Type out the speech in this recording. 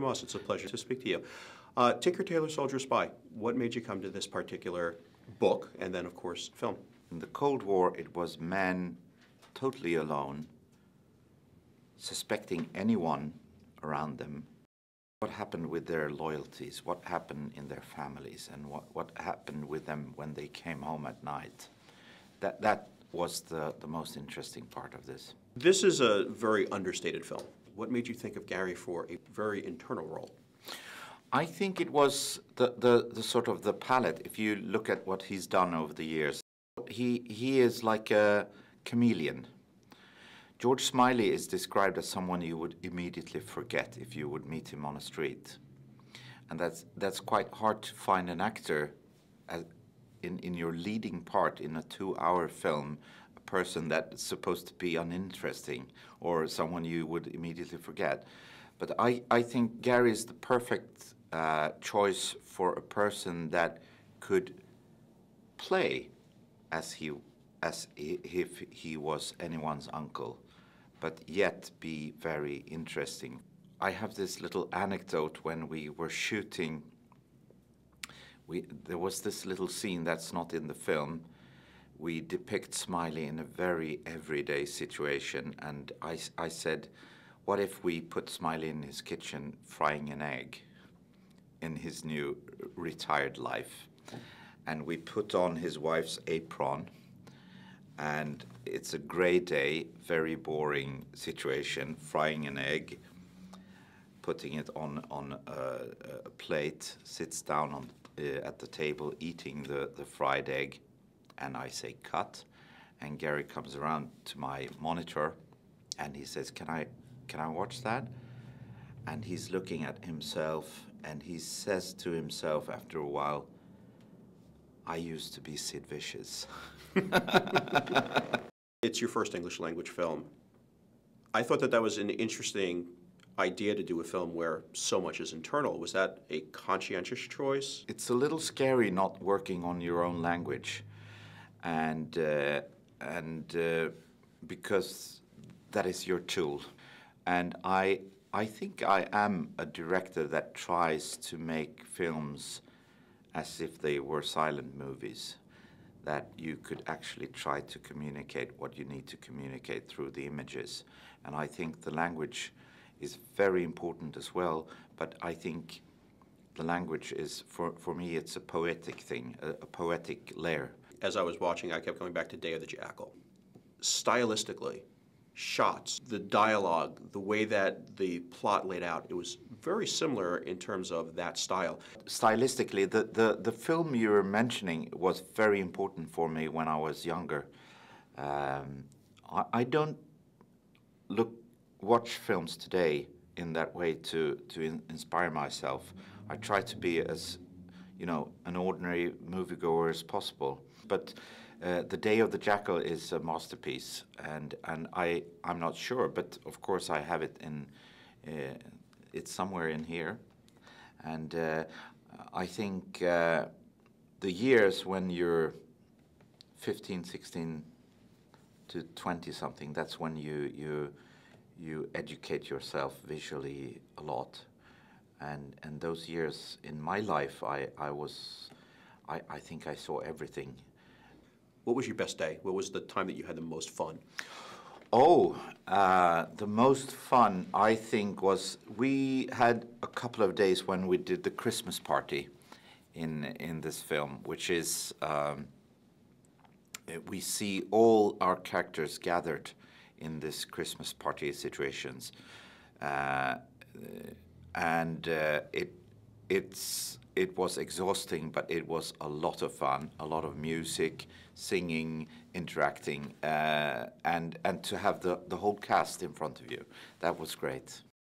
Tomas, it's a pleasure to speak to you. Tinker Tailor Soldier Spy, what made you come to this particular book and then, of course, film? In the Cold War, it was men totally alone, suspecting anyone around them. What happened with their loyalties, what happened in their families, and what happened with them when they came home at night. That was the most interesting part of this. This is a very understated film. What made you think of Gary for a very internal role? I think it was the sort of the palette. If you look at what he's done over the years, he is like a chameleon. George Smiley is described as someone you would immediately forget if you would meet him on a street. And that's quite hard to find an actor in your leading part in a 2-hour film, a person that's supposed to be uninteresting or someone you would immediately forget. But I think Gary is the perfect choice for a person that could play as if he was anyone's uncle, but yet be very interesting. I have this little anecdote when we were shooting. There was this little scene that's not in the film. We depict Smiley in a very everyday situation, and I said, what if we put Smiley in his kitchen frying an egg in his new retired life? And we put on his wife's apron, and it's a gray day, very boring situation, frying an egg, putting it on a plate, sits down at the table eating the fried egg, and I say cut, and Gary comes around to my monitor and he says, can I watch that? And he's looking at himself and he says to himself after a while, I used to be Sid Vicious. It's your first English language film. I thought that was an interesting idea to do a film where so much is internal. Was that a conscientious choice? It's a little scary not working on your own language, and because that is your tool. And I think I am a director that tries to make films as if they were silent movies, that you could actually try to communicate what you need to communicate through the images. And I think the language is very important as well, but I think the language is, for me, it's a poetic thing, a poetic layer. As I was watching, I kept going back to Day of the Jackal. Stylistically, shots, the dialogue, the way that the plot laid out, it was very similar in terms of that style. Stylistically, the film you were mentioning was very important for me when I was younger. I don't watch films today in that way to inspire myself. I try to be as, an ordinary moviegoer as possible. But The Day of the Jackal is a masterpiece, and I'm not sure, but of course I have it in, it's somewhere in here. And I think the years when you're 15, 16 to 20 something, that's when you educate yourself visually a lot. And those years in my life, I think I saw everything. What was your best day? What was the time that you had the most fun? Oh, the most fun, I think, was we had a couple of days when we did the Christmas party in this film, which is, we see all our characters gathered in this Christmas party situations. It was exhausting, but it was a lot of fun, a lot of music, singing, interacting, and to have the whole cast in front of you. That was great.